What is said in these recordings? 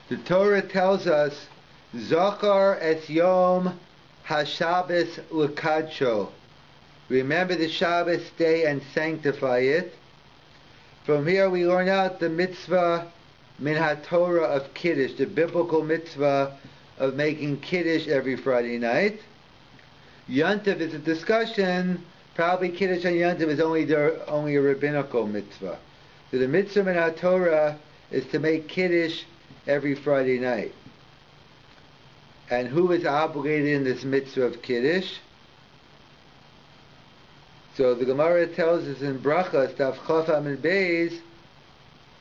The Torah tells us, Zachar et Yom HaShabbos L'Kadsho. Remember the Shabbos day and sanctify it. From here we learn out the mitzvah min HaTorah of Kiddush, the biblical mitzvah of making Kiddush every Friday night. Yontif is a discussion. Probably Kiddush on Yontif is only a rabbinical mitzvah. So the mitzvah min HaTorah is to make Kiddush every Friday night. And who is obligated in this mitzvah of Kiddush? So the Gemara tells us in Brachas, Daf Chaf Amud Beis,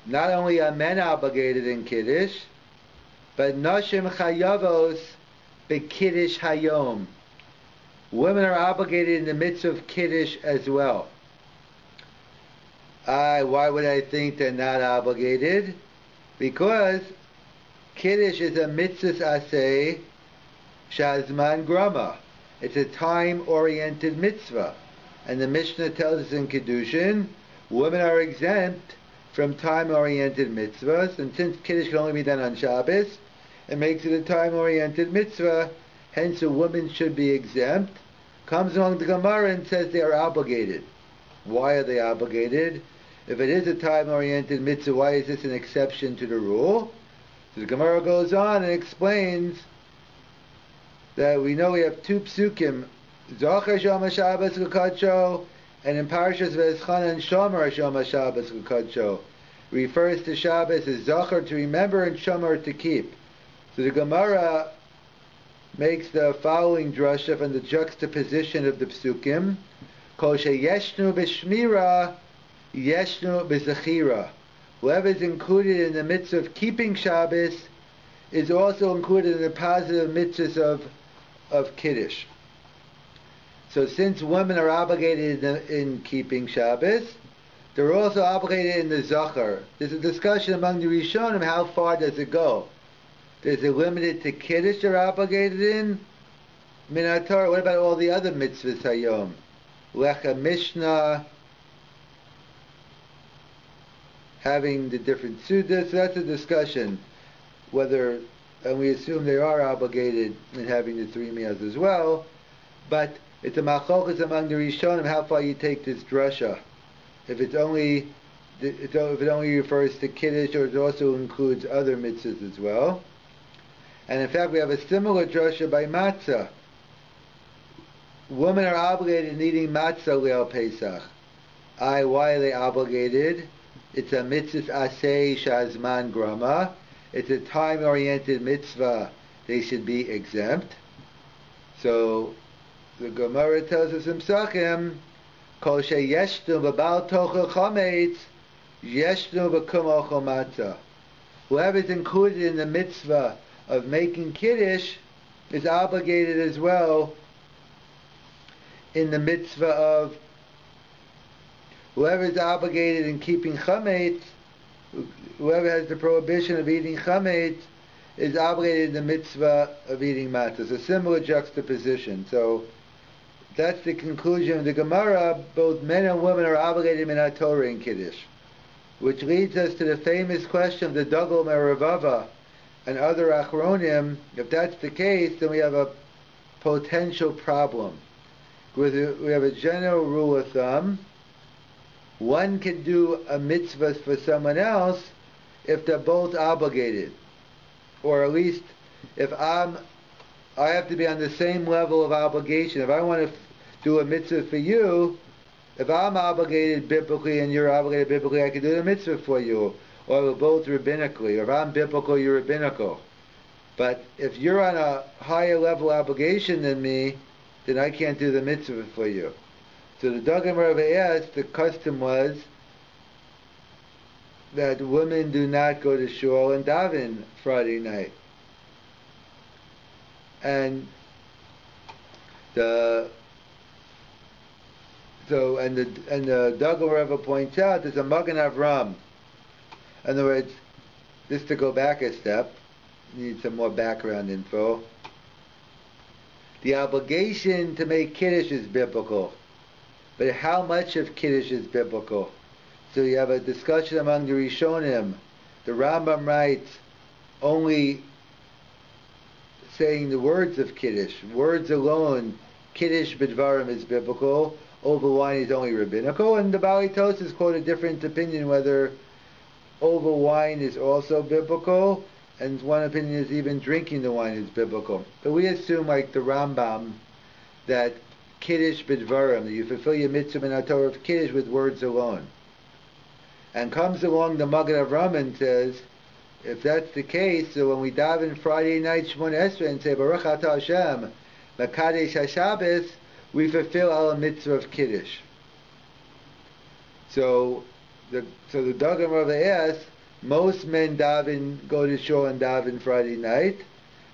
not only are men obligated in Kiddush, but Nashim Chayavos B'Kiddush Hayom. Women are obligated in the mitzvah of Kiddush as well. Why would I think they're not obligated? Because Kiddush is a mitzvah aseh shazman grama. It's a time-oriented mitzvah. And the Mishnah tells us in Kiddushin, women are exempt from time-oriented mitzvahs, and since Kiddush can only be done on Shabbos, it makes it a time-oriented mitzvah, hence a woman should be exempt. Comes along the Gemara and says they are obligated. Why are they obligated? If it is a time-oriented mitzvah, why is this an exception to the rule? So the Gemara goes on and explains that we know we have two psukim, Zachar Shom HaShabbos L'Kadsho, and in Parshas V'eschanan Shomer Shom HaShabbos L'Kadsho, refers to Shabbos as Zachar to remember and Shomer to keep. So the Gemara makes the following drasha from the juxtaposition of the psukim: Kol sheyeshnu b'shmira, yeshnu b'zechira. Whoever is included in the mitzvah of keeping Shabbos is also included in the positive mitzvahs of Kiddush. So since women are obligated in keeping Shabbos, they're also obligated in the Zachar. There's a discussion among the Rishonim, how far does it go? Is it limited to Kiddush they're obligated in? Min HaTorah, what about all the other mitzvahs hayom? Lecha Mishnah, having the different sudas, so that's a discussion. Whether, and we assume they are obligated in having the three meals as well, but it's a machokas among the Rishonim how far you take this drasha. If it only refers to Kiddush, or it also includes other mitzvahs as well. And in fact, we have a similar drasha by matzah. Women are obligated in eating matzah leil Pesach. Why are they obligated? It's a mitzvah aseh shazman grama. It's a time-oriented mitzvah. They should be exempt. So the Gemara tells us in Psachim, Kol sheyeshnu b'bal tochel chametz, yeshnu b'kum ochel matzah. Whoever is included in the mitzvah of making Kiddush is obligated as well in the mitzvah of, whoever is obligated in keeping chametz, whoever has the prohibition of eating chametz, is obligated in the mitzvah of eating matzah. It's a similar juxtaposition. So that's the conclusion of the Gemara. Both men and women are obligated in HaTorah in Kiddush, which leads us to the famous question of the Dagul Meravava and other Achronim. If that's the case, then we have a potential problem. We have a general rule of thumb. One can do a mitzvah for someone else if they're both obligated. Or at least if I have to be on the same level of obligation. If I want to do a mitzvah for you, if I'm obligated biblically and you're obligated biblically, I can do the mitzvah for you. Or we're both rabbinically. Or if I'm biblical, you're rabbinical. But if you're on a higher level obligation than me, then I can't do the mitzvah for you. So the Dagul Merava asked, the custom was that women do not go to shul and daven Friday night. And the Dagul Merava points out there's a Magen Avram. In other words, just to go back a step, need some more background info. The obligation to make Kiddush is biblical, but how much of Kiddush is biblical? So you have a discussion among the Rishonim. The Rambam writes, only saying the words of Kiddush. Words alone, Kiddush b'dvarim is biblical, over wine is only rabbinical, and the Bali Tosas quote a different opinion whether over wine is also biblical, and one opinion is even drinking the wine is biblical. But we assume, like the Rambam, that Kiddush b'dvarim, that you fulfill your mitzvah in Torah of Kiddush with words alone. And comes along the Magen Avraham and says, if that's the case, so when we daven Friday night Shemona Esrei and say Baruch Atah Hashem, Makadesh HaShabbos, we fulfill our mitzvah of Kiddush. So the Dagam Rava asks, most men go to shul and daven Friday night,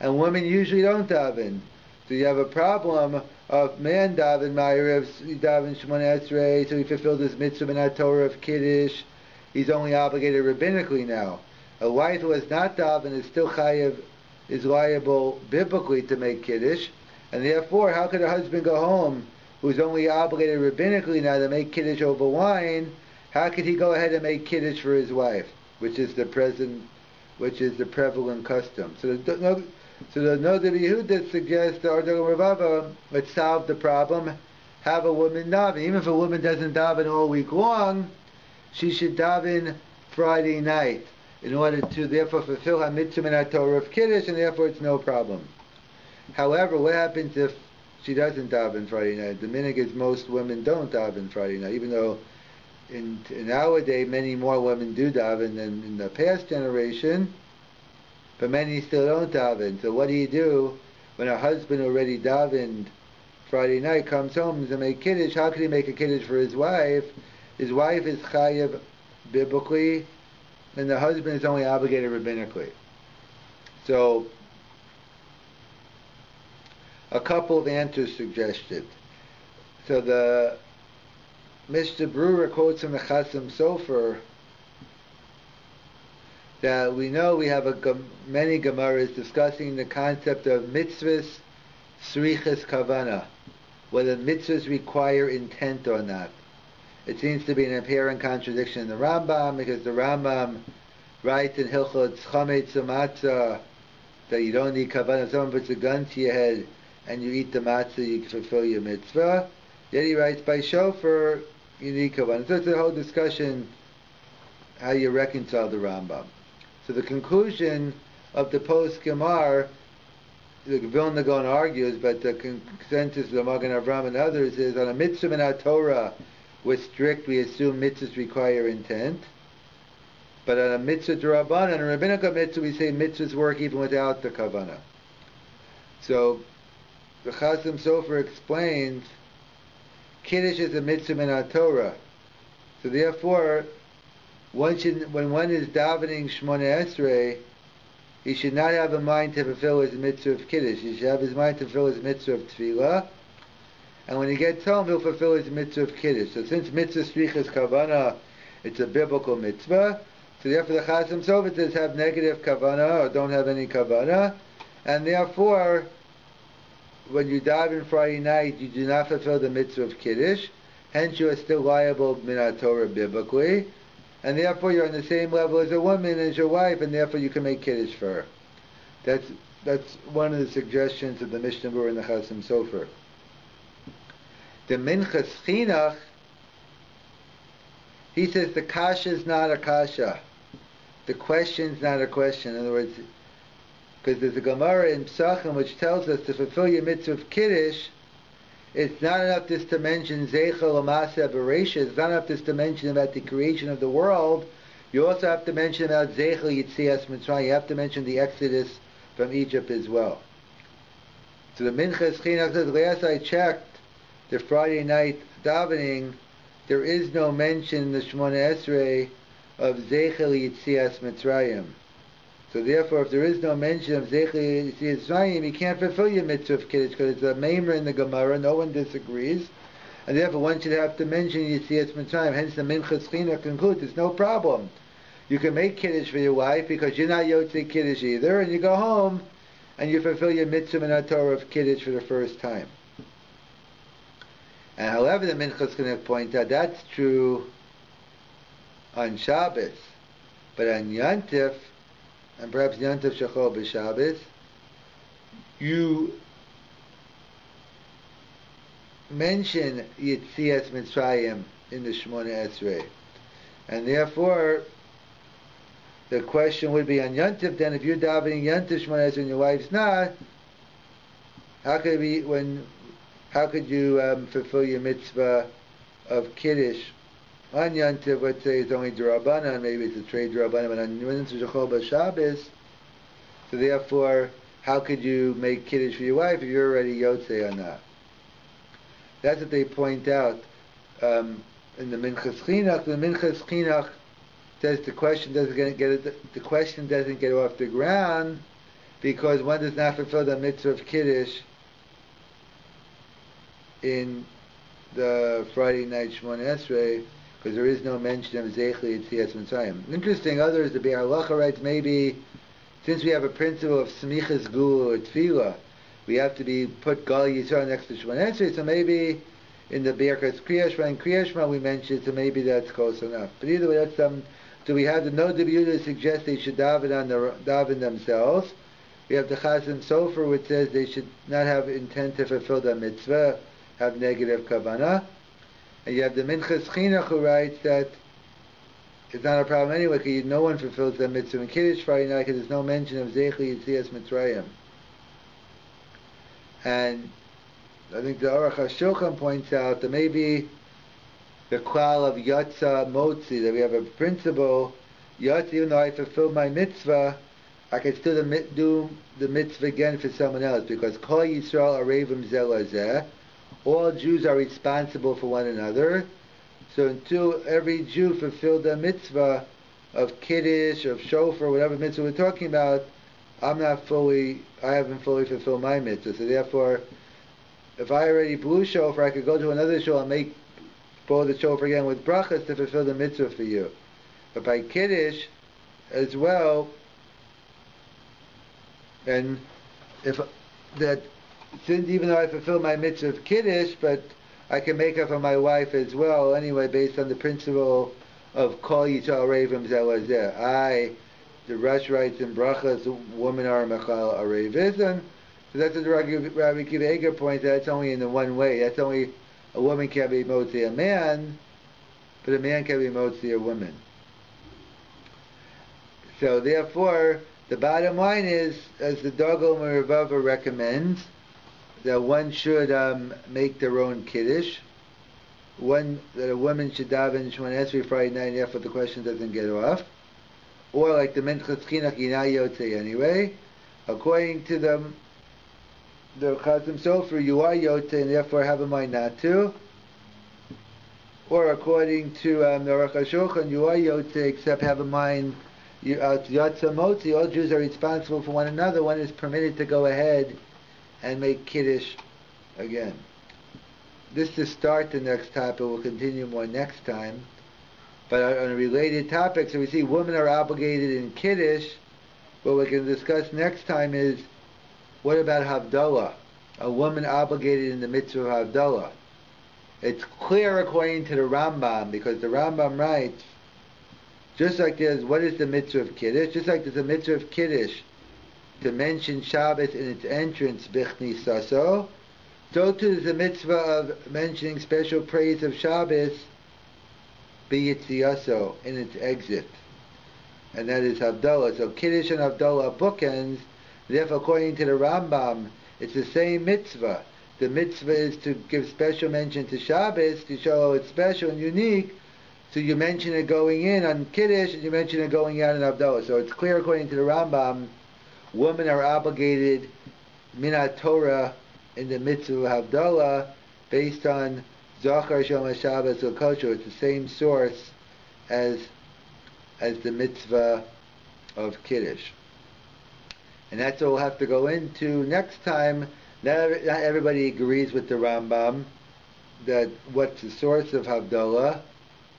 and women usually don't daven. So you have a problem of man daven Ma'ariv, daven Shemona Esrei, so he fulfilled his mitzvah in Torah of Kiddush. He's only obligated rabbinically now. A wife who has not daven is still chayiv, is liable biblically to make Kiddush, and therefore, how could a husband go home who's only obligated rabbinically now to make Kiddush over wine? How could he go ahead and make Kiddush for his wife, which is the prevalent custom? So the Noda Yehuda suggests to Ardagam Ravava, let's solve the problem. Have a woman daven. Even if a woman doesn't daven all week long, she should daven Friday night in order to therefore fulfill her mitzvah in her Torah of Kiddush, and therefore it's no problem. However, what happens if she doesn't daven Friday night? The minhag is most women don't daven Friday night, even though in our day many more women do daven than in the past generation, but many still don't daven. So what do you do when a husband already davened Friday night comes home to make Kiddush? How can he make a Kiddush for his wife? His wife is chayiv biblically, and the husband is only obligated rabbinically. So a couple of answers suggested. So the Mr. Brewer quotes from the Chasam Sofer that we know we have many Gemaras discussing the concept of mitzvahs, srichas kavana, whether mitzvahs require intent or not. It seems to be an apparent contradiction in the Rambam, because the Rambam writes in Hilchot Chametz Matzah that you don't need kavanah. If someone puts a gun to your head and you eat the matzah, you can fulfill your mitzvah. Yet he writes by shofar, you need kavanah. So it's a whole discussion how you reconcile the Rambam. So the conclusion of the post-Gemar, the Vilna Gaon argues, but the consensus of the Magen Avraham and others is on a mitzvah in our Torah, we're strict, we assume mitzvahs require intent. But on a mitzvah d'Rabbanan, on a rabbinical mitzvah, we say mitzvahs work even without the kavanah. So the Chasam Sofer explains, Kiddush is a mitzvah in our Torah. So therefore, when one is davening Shemona Esrei, he should not have a mind to fulfill his mitzvah of Kiddush. He should have his mind to fulfill his mitzvah of Tefillah. And when he gets home, he'll fulfill his mitzvah of Kiddush. So since mitzvah strichas kavana, it's a biblical mitzvah, so therefore the Chasam Sofer says have negative kavana or don't have any kavana, and therefore when you daven Friday night, you do not fulfill the mitzvah of Kiddush, hence you are still liable min Torah biblically, and therefore you're on the same level as a woman, as your wife, and therefore you can make Kiddush for her. That's one of the suggestions of the Mishnah Berurah and the Chasam Sofer. The Minchas Chinuch, he says the kasha is not a kasha. The question is not a question. In other words, because there's a Gemara in Psachim which tells us to fulfill your mitzvah of Kiddush, it's not enough just to mention Zeichel L'Maaseh Bereishis. It's not enough just to mention about the creation of the world. You also have to mention about Zeichel Yitzias Mitzrayim. You have to mention the Exodus from Egypt as well. So the Minchas Chinuch says, last I checked, the Friday night davening, there is no mention in the Shemona Esrei of Zeichel Yitzias Mitzrayim. So therefore, if there is no mention of Zeichel Yitzias Mitzrayim, you can't fulfill your mitzvah of Kiddush, because it's a maimer in the Gemara, no one disagrees, and therefore one should have to mention Yitzias Mitzrayim. Hence the Minchas Chinuch concludes, it's no problem. You can make Kiddush for your wife, because you're not Yotzei Kiddush either, and you go home, and you fulfill your mitzvah in Torah of Kiddush for the first time. And however, the Minchas Chinuch point out, that's true on Shabbos. But on Yontif, and perhaps Yantav Shachol b'Shabbos, you mention Yitzias Mitzrayim in the Shemona Esrei. And therefore, the question would be on Yantav, then if you're davening Yantav Shemona Esrei and your wife's not, how could you fulfill your mitzvah of Kiddush on Yantav? Let's say it's only D'Rabbanan, maybe it's a trade D'Rabbanan, but on Yantav Shachol b'Shabbos, so therefore, how could you make Kiddush for your wife if you're already Yotzei on that? That's what they point out in the Minchas Chinuch. The Minchas Chinuch says the question doesn't get off the ground because one does not fulfill the mitzvah of Kiddush in the Friday night Shemona Esrei because there is no mention of Zeichli Yitzias Mitzrayim. Interesting, others, the Biur Halacha writes, maybe since we have a principle of Smichas Gul or Tefillah, we have to put Gal Yisrael next to Shemona Esrei, so maybe in the Birkas Kriya Shema and Kriya Shema we mentioned, so maybe that's close enough. But either way, that's so we have the No D'Yehuda to suggest they should daven themselves. We have the Chasam Sofer which says they should not have intent to fulfill the mitzvah, have negative kavanah. And you have the Minchas Chinuch who writes that it's not a problem anyway because no one fulfills the mitzvah in Kiddush Friday night because there's no mention of Zeichli Yitzias Mitzrayim. And I think the Aruch HaShulchan points out that maybe the klal of Yatza Motzi, that we have a principle, Yatza, even though I fulfill my mitzvah, I can still do the mitzvah again for someone else, because Kol Yisrael Arevim Zel Lazeh, all Jews are responsible for one another, so until every Jew fulfilled the mitzvah of Kiddush, of Shofar, whatever mitzvah we're talking about, I haven't fully fulfilled my mitzvah. So therefore, if I already blew shofar, I could go to another shul and blow the shofar again with brachas to fulfill the mitzvah for you. But by Kiddush as well, and since even though I fulfill my mitzvah of Kiddush, but I can make up for my wife as well anyway, based on the principle of Kol Yisrael Revim Zel Lazeh. The Rush writes in brachas, women are mechal arevis, and so that's what Rabbi Akiva Eiger points out. That's only in the one way. That's only a woman can be motzi a man, but a man can be motzi a woman. So therefore, the bottom line is, as the Dogel Merivava recommends, that one should make their own kiddush. That a woman should daven Shemona Esrei Friday night, and therefore the question doesn't get off. Or like the Minchas Chinuch, Yina Yotzei anyway. According to the Chasam Sofer, you are Yotzei, and therefore have a mind not to. Or according to the Aruch HaShulchan, you are Yotzei, except have a mind, Yatza Motzi, all Jews are responsible for one another. One is permitted to go ahead and make Kiddush again. This is to start the next topic. We'll continue more next time. But on a related topic, so we see women are obligated in Kiddush. What we're going to discuss next time is, what about Havdalah? A woman obligated in the mitzvah of Havdalah. It's clear according to the Rambam, because the Rambam writes, just like there's, what is the mitzvah of Kiddush? Just like there's a mitzvah of Kiddush to mention Shabbos in its entrance, Bichnisaso, so too is the mitzvah of mentioning special praise of Shabbos, B'yitziyaso, in its exit. And that is Havdalah. So Kiddush and Havdalah bookends. Therefore, according to the Rambam, it's the same mitzvah. The mitzvah is to give special mention to Shabbos, to show it's special and unique. So you mention it going in on Kiddush, and you mention it going out in Havdalah. So it's clear according to the Rambam, women are obligated minat Torah in the mitzvah of Havdalah based on Zachar Shom Shabbos or Kosher. It's the same source as the mitzvah of Kiddush. And that's what we'll have to go into next time. Not everybody agrees with the Rambam that what's the source of Havdalah,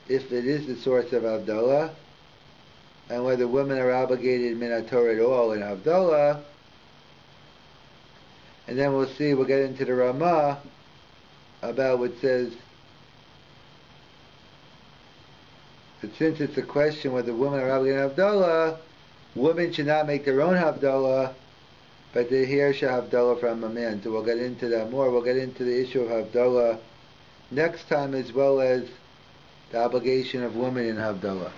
if it is the source of Havdalah, and whether women are obligated minat Torah at all in Havdalah. And then we'll get into the Ramah about what says that since it's a question whether women are obligated in Havdalah, women should not make their own Havdalah, but the hair should Havdalah from a man. So we'll get into that more. We'll get into the issue of Havdalah next time, as well as the obligation of women in Havdalah.